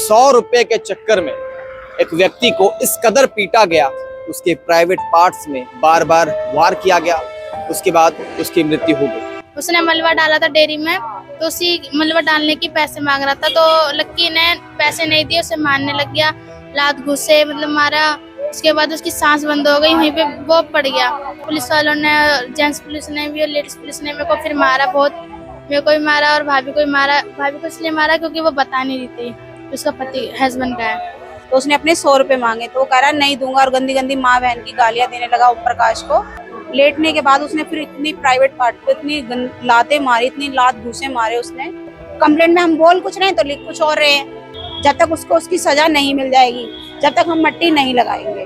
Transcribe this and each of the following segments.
100 रुपए के चक्कर में एक व्यक्ति को इस कदर पीटा गया, उसके प्राइवेट पार्ट्स में बार बार वार किया गया, उसके बाद उसकी मृत्यु हो गई। उसने मलबा डाला था डेयरी में, तो उसी मलबा डालने के पैसे मांग रहा था, तो लक्की ने पैसे नहीं दिए, उसे मारने लग गया, लात घुसे मतलब मारा। उसके बाद उसकी सांस बंद हो गई, वहीं पे वो पड़ गया। पुलिस वालों ने, जेंट्स पुलिस ने भी और लेडीज पुलिस ने मेरे को फिर मारा, बहुत मेरे को भी मारा और भाभी को भी मारा। भाभी को इसलिए मारा क्योंकि वो बता नहीं रही थी, उसका पति हस्बैंड का है। तो उसने अपने 100 रुपए मांगे तो वो कह रहा नहीं दूंगा और गंदी गंदी माँ बहन की गालियां देने लगा ओम प्रकाश को। लेटने के बाद उसने फिर इतनी प्राइवेट पार्ट पे इतनी लातें मारी, इतनी लात घूसे मारे उसने। कंप्लेंट में हम बोल कुछ नहीं तो लिख कुछ और रहे हैं। जब तक उसको उसकी सजा नहीं मिल जाएगी, जब तक हम मट्टी नहीं लगाएंगे।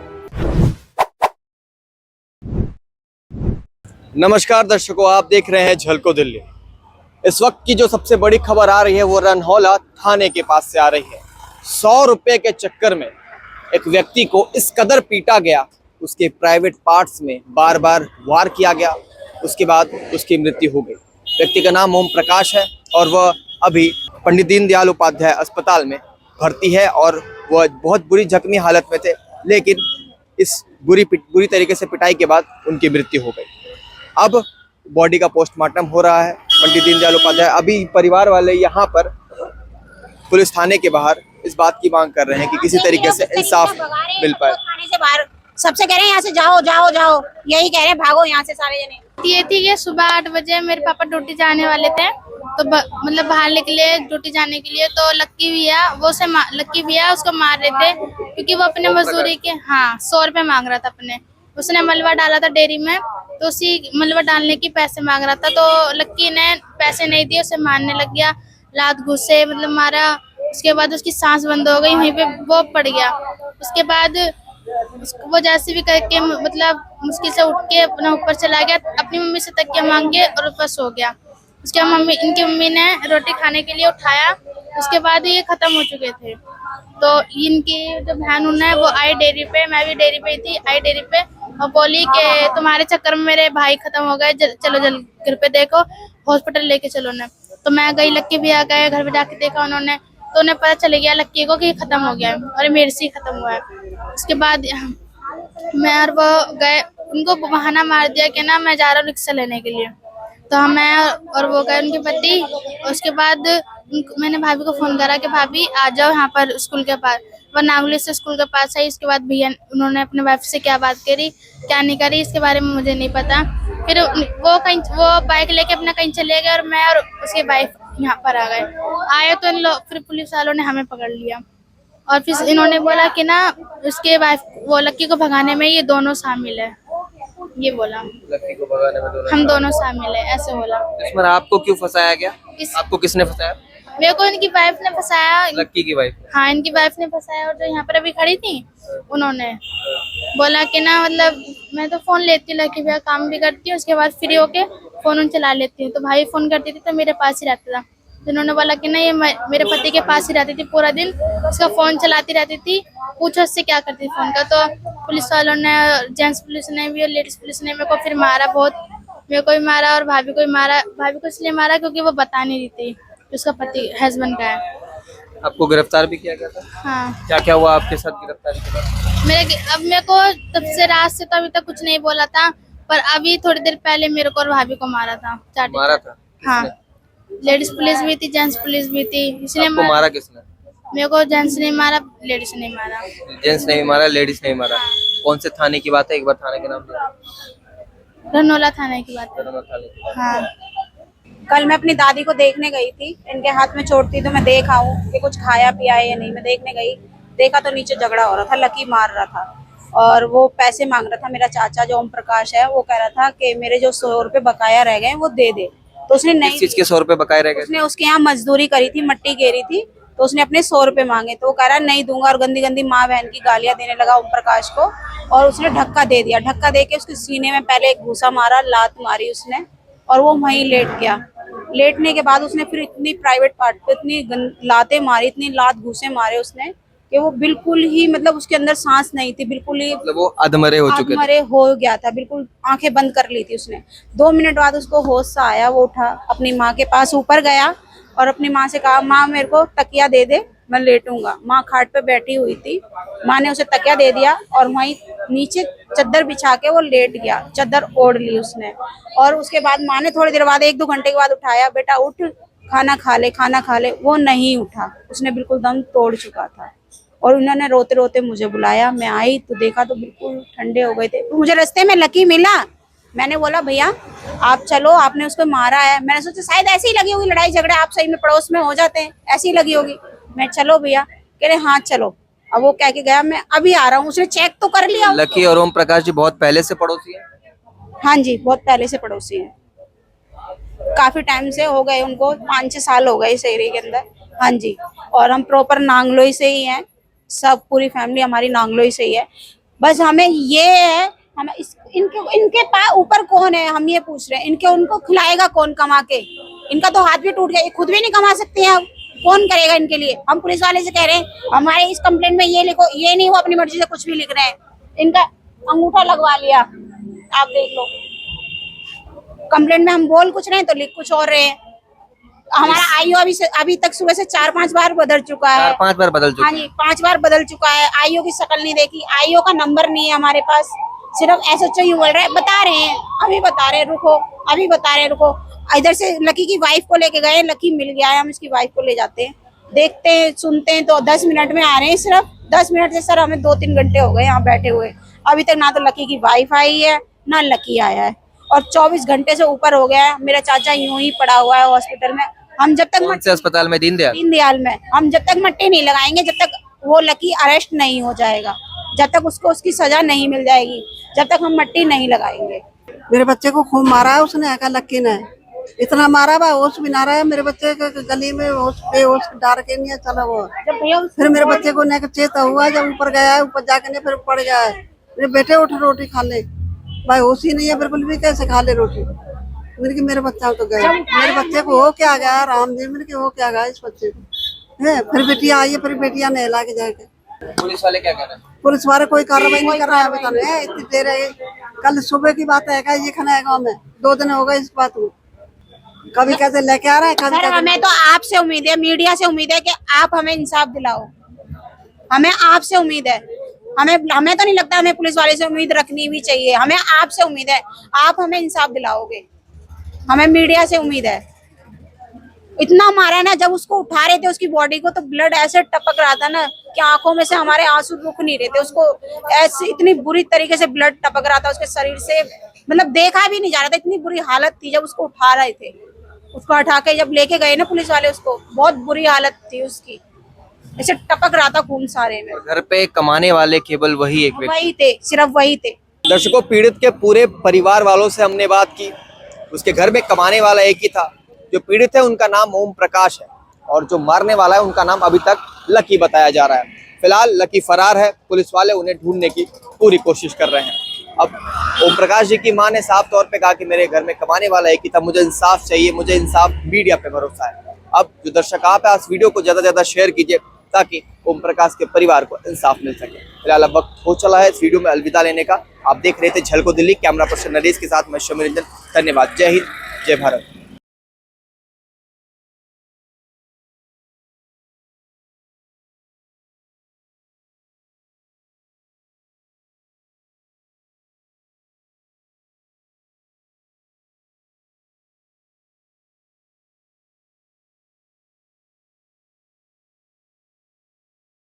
नमस्कार दर्शकों, आप देख रहे हैं झलको दिल्ली। इस वक्त की जो सबसे बड़ी खबर आ रही है वो रनहौला थाने के पास से आ रही है। 100 रुपए के चक्कर में एक व्यक्ति को इस कदर पीटा गया, उसके प्राइवेट पार्ट्स में बार बार वार किया गया, उसके बाद उसकी मृत्यु हो गई। व्यक्ति का नाम ओम प्रकाश है और वह अभी पंडित दीनदयाल उपाध्याय अस्पताल में भर्ती है और वह बहुत बुरी जख्मी हालत में थे, लेकिन इस बुरी तरीके से पिटाई के बाद उनकी मृत्यु हो गई। अब बॉडी का पोस्टमार्टम हो रहा है पंडित दीनदयाल उपाध्याय। अभी परिवार वाले यहाँ पर पुलिस थाने के बाहर इस बात की मांग कर रहे हैं कि किसी तरीके से इंसाफ मिल पाए। थाने से बाहर सबसे कह रहे हैं यहाँ से जाओ जाओ जाओ, यही कह रहे हैं भागो यहाँ से सारे जने। ये थी कि सुबह 8 बजे मेरे पापा ड्यूटी जाने वाले थे, तो मतलब बाहर निकले ड्यूटी जाने के लिए, तो लक्की भैया उसको मार रहे थे क्योंकि वो अपने मजदूरी के 100 रुपए मांग रहा था अपने। उसने मलबा डाला था डेयरी में, तो उसी मलबा डालने के पैसे मांग रहा था, तो लक्की ने पैसे नहीं दिए, उसे मारने लग गया, लात घुसे मतलब मारा। उसके बाद उसकी सांस बंद हो गई, वहीं पे वो पड़ गया। उसके बाद वो जैसे भी करके मतलब मुश्किल से उठ के अपना ऊपर चला गया, अपनी मम्मी से तकिया मांग के और ऊपर सो गया। उसके बाद इनकी मम्मी ने रोटी खाने के लिए उठाया, उसके बाद ये खत्म हो चुके थे। तो इनकी जो बहन है वो आई डेयरी पे, मैं भी डेयरी पे थी, आई डेयरी पे और बोली कि तुम्हारे चक्कर में मेरे भाई खत्म हो गए, चलो जल्दी घर पे देखो, हॉस्पिटल लेके चलो ने। तो मैं गई, लक्की भी आ गए, घर पे जाके देखा उन्होंने, तो उन्हें पता चल गया लक्की को कि खत्म हो गया है और मेरे से ही खत्म हुआ है। उसके बाद मैं और वो गए, उनको बहाना मार दिया कि ना मैं जा रहा हूँ रिक्शा लेने के लिए, तो मैं और वो गए उनके पति। उसके बाद मैंने भाभी को फोन करा कि भाभी आ जाओ यहाँ पर स्कूल के पास, वो नागुली से स्कूल के पास आई। उसके बाद भैया उन्होंने अपने वाइफ से क्या बात करी क्या नहीं करी इसके बारे में मुझे नहीं पता। फिर वो बाइक लेके अपना कहीं चले गए और मैं और उसकी वाइफ यहाँ पर आ गए। आए तो फिर पुलिस वालों ने हमें पकड़ लिया और फिर इन्होंने बोला कि ना उसके वाइफ वो लक्की को भगाने में ये दोनों शामिल है, ये बोला लक्की को भगाने में हम दोनों शामिल है, ऐसे बोला। इसमें आपको क्यों फंसाया गया? आपको किसने फंसाया? मेरे को इनकी वाइफ ने फंसाया। लक्की की वाइफ? हाँ, इनकी वाइफ ने फंसाया। और जो यहाँ पर अभी खड़ी थी उन्होंने बोला कि ना मतलब मैं तो फोन लेती हूँ, लक्की भैया काम भी करती हूँ, उसके बाद फ्री होके फोन चला लेती हूँ। तो भाई फोन करती थी तो मेरे पास ही रहता था, तो उन्होंने बोला कि ना ये मेरे पति के पास ही रहती थी, पूरा दिन उसका फोन चलाती रहती थी, पूछो उससे क्या करती थी फोन का। तो पुलिस वालों ने, जेंट्स पुलिस ने भी और लेडीज पुलिस ने मेरे को फिर मारा, बहुत मेरे को भी मारा और भाभी को भी मारा। भाभी को इसलिए मारा क्योंकि वो बता नहीं रही थी, उसका पति हस्बैंड का है। आपको गिरफ्तार भी किया गया था? हाँ। क्या क्या हुआ आपके साथ गिरफ्तारी के बाद? मेरे को तब से रात से तो अभी तक कुछ नहीं बोला था, पर अभी थोड़ी देर पहले मेरे को और भाभी को मारा था। मारा था? हाँ, लेडीज पुलिस भी थी, जेंट्स पुलिस भी थी, इसलिए आपको मारा किसने? मेरे को जेंट्स नहीं मारा, लेडीज नहीं मारा। जेंट्स नहीं मारा, लेडीज नहीं मारा। कौन से थाने की बात है, एक बार थाने के नाम बताओ। रनौला थाने की बात है। रनौला थाने की। हाँ। कल मैं अपनी दादी को देखने गई थी, इनके हाथ में चोट थी तो मैं देख आऊं कि कुछ खाया पिया है या नहीं। मैं देखने गई, देखा तो नीचे झगड़ा हो रहा था, लकी मार रहा था और वो पैसे मांग रहा था। मेरा चाचा जो ओम प्रकाश है वो कह रहा था कि मेरे जो 100 रुपए बकाया रह गए वो दे दे, तो उसने नहीं। किस चीज के 100 रुपए बकाया रह गए? उसने उसके यहाँ मजदूरी करी थी, मट्टी घेरी थी, तो उसने अपने 100 रुपए मांगे तो वो कह रहा नहीं दूंगा और गंदी गंदी माँ बहन की गालियां देने लगा ओम प्रकाश को। और उसने धक्का दे दिया, धक्का दे के उसके सीने में पहले एक घूसा मारा, लात मारी उसने और वो वहीं लेट गया। लेटने के बाद उसने फिर इतनी प्राइवेट पार्ट पे इतनी लातें मारी, इतनी लात घूसे मारे उसने कि वो बिल्कुल ही मतलब उसके अंदर सांस नहीं थी, बिल्कुल ही मतलब वो अधमरे हो चुके थे। अधमरे हो गया था, बिल्कुल आंखें बंद कर ली थी उसने। 2 मिनट बाद उसको होश सा आया, वो उठा, अपनी माँ के पास ऊपर गया और अपनी माँ से कहा माँ मेरे को तकिया दे दे, मैं लेटूंगा। माँ खाट पे बैठी हुई थी, माँ ने उसे तकिया दे दिया और वहीं नीचे चादर बिछा के वो लेट गया, चादर ओढ़ ली उसने। और उसके बाद माँ ने थोड़ी देर बाद 1-2 घंटे के बाद उठाया, बेटा उठ, खाना खा ले, खाना खा ले। वो नहीं उठा, उसने बिल्कुल दम तोड़ चुका था। और उन्होंने रोते रोते मुझे बुलाया, मैं आई तो देखा तो बिल्कुल ठंडे हो गए थे। तो मुझे रास्ते में लकी मिला, मैंने बोला भैया आप चलो, आपने उसको मारा है। मैंने सोचा शायद ऐसे ही लगी होगी लड़ाई झगड़ा, आप सही में पड़ोस में हो जाते हैं, ऐसी ही लगी होगी। मैं चलो भैया, कह रहे हाँ चलो। अब वो कह के गया मैं अभी आ रहा हूँ, उसने चेक तो कर लिया। लकी और ओम प्रकाश जी बहुत पहले से पड़ोसी है। हाँ जी, बहुत पहले से पड़ोसी हैं, काफी टाइम से हो गए उनको, 5-6 साल हो गए इस एरिया के अंदर। हाँ जी, और हम प्रॉपर नांगलोई से ही हैं, सब पूरी फैमिली हमारी नांगलोई से ही है। बस हमें ये है, हमें इनके पास ऊपर कौन है हम ये पूछ रहे हैं, इनके उनको खिलाएगा कौन कमा के? इनका तो हाथ भी टूट गया, ये खुद भी नहीं कमा सकते हैं, अब कौन करेगा इनके लिए? हम पुलिस वाले से कह रहे हैं हमारे इस कंप्लेंट में ये लिखो, ये नहीं, वो अपनी मर्जी से कुछ भी लिख रहे हैं। इनका अंगूठा लगवा लिया, आप देख लो। कंप्लेंट में हम बोल कुछ रहे हैं तो लिख कुछ और रहे हैं। हमारा आईओ अभी तक सुबह से 4-5 बार बदल चुका है। 4-5 बार बदल चुका हाँ जी, 5 बार बदल चुका है। आईओ की शक्ल नहीं देखी, आईओ का नंबर नहीं है हमारे पास, सिर्फ एसएचओ ही बोल रहे हैं, बता रहे हैं, अभी बता रहे हैं रुको, अभी बता रहे हैं रुको। इधर से लकी की वाइफ को लेके गए, लकी मिल गया है, हम इसकी वाइफ को ले जाते हैं, देखते हैं सुनते हैं तो 10 मिनट में आ रहे हैं, सिर्फ 10 मिनट से सर हमें 2-3 घंटे हो गए यहाँ बैठे हुए। अभी तक ना तो लकी की वाइफ आई है ना लकी आया है, और 24 घंटे से ऊपर हो गया है। मेरा चाचा यूं ही पड़ा हुआ है हॉस्पिटल में। हम जब तक कौन से अस्पताल में? दीनदयाल में, हम जब तक मट्टी नहीं लगाएंगे, जब तक वो लकी अरेस्ट नहीं हो जाएगा, जब तक उसको उसकी सजा नहीं मिल जाएगी, जब तक हम मट्टी नहीं लगाएंगे। मेरे बच्चे को खूब मारा है उसने, आका लक्की ने इतना मारा बा, होश भी ना रहा है मेरे बच्चे के गली में, होश डार के नहीं चला वो। जब भैया फिर मेरे बच्चे को ने चेता हुआ, जब ऊपर गया है, ऊपर जाके ने फिर पड़ गया है। मेरे बेटे उठ रोटी खा ले, भाई होश ही नहीं है बिल्कुल भी, कैसे खा ले रोटी? मेरे बच्चा तो गया, मेरे बच्चे को हो क्या गया राम जी, मेरे हो क्या गया इस बच्चे को है। फिर बेटिया आई है, फिर बेटिया ने ला के जाके। पुलिस वाले क्या कह रहे हैं? पुलिस वाले कोई कार्रवाई नहीं कर रहा है, बता रहे इतनी देर है। कल सुबह की बात है, ये खाना है गाँव में, 2 दिन हो गए इस बात को। कभी कैसे लेके आ रहा है, कभी सर हमें तो आपसे उम्मीद है, मीडिया से उम्मीद है कि आप हमें इंसाफ दिलाओ, हमें आपसे उम्मीद है। हमें तो नहीं लगता हमें पुलिस वाले से उम्मीद रखनी भी चाहिए, हमें आपसे उम्मीद है, आप हमें इंसाफ दिलाओगे, हमें मीडिया से उम्मीद है। इतना मारा ना, जब उसको उठा रहे थे उसकी बॉडी को, तो ब्लड ऐसे टपक रहा था ना कि आंखों में से हमारे आंसू रुक नहीं रहे थे। उसको ऐसे इतनी बुरी तरीके से ब्लड टपक रहा था उसके शरीर से, मतलब देखा भी नहीं जा रहा था, इतनी बुरी हालत थी। जब उसको उठा रहे थे, उसको उठा के जब लेके गए ना पुलिस वाले, उसको बहुत बुरी हालत थी उसकी, ऐसे टपक रहा था खून सारे में। घर पे कमाने वाले केवल वही एक व्यक्ति वही थे, सिर्फ वही थे। दर्शकों, पीड़ित के पूरे परिवार वालों से हमने बात की, उसके घर में कमाने वाला एक ही था। जो पीड़ित है उनका नाम ओम प्रकाश है, और जो मारने वाला है उनका नाम अभी तक लकी बताया जा रहा है। फिलहाल लकी फरार है, पुलिस वाले उन्हें ढूंढने की पूरी कोशिश कर रहे हैं। अब ओम प्रकाश जी की मां ने साफ तौर पे कहा कि मेरे घर में कमाने वाला एक ही था, मुझे इंसाफ चाहिए, मुझे इंसाफ, मीडिया पे भरोसा है। अब जो दर्शक आप है, इस वीडियो को ज्यादा से ज्यादा शेयर कीजिए ताकि ओम प्रकाश के परिवार को इंसाफ मिल सके। फिलहाल अब वक्त हो चला है इस वीडियो में अलविदा लेने का। आप देख रहे थे झलको दिल्ली, कैमरा पर्सन नरेश के साथ मैं शमी रंजन। धन्यवाद। जय हिंद, जय भारत।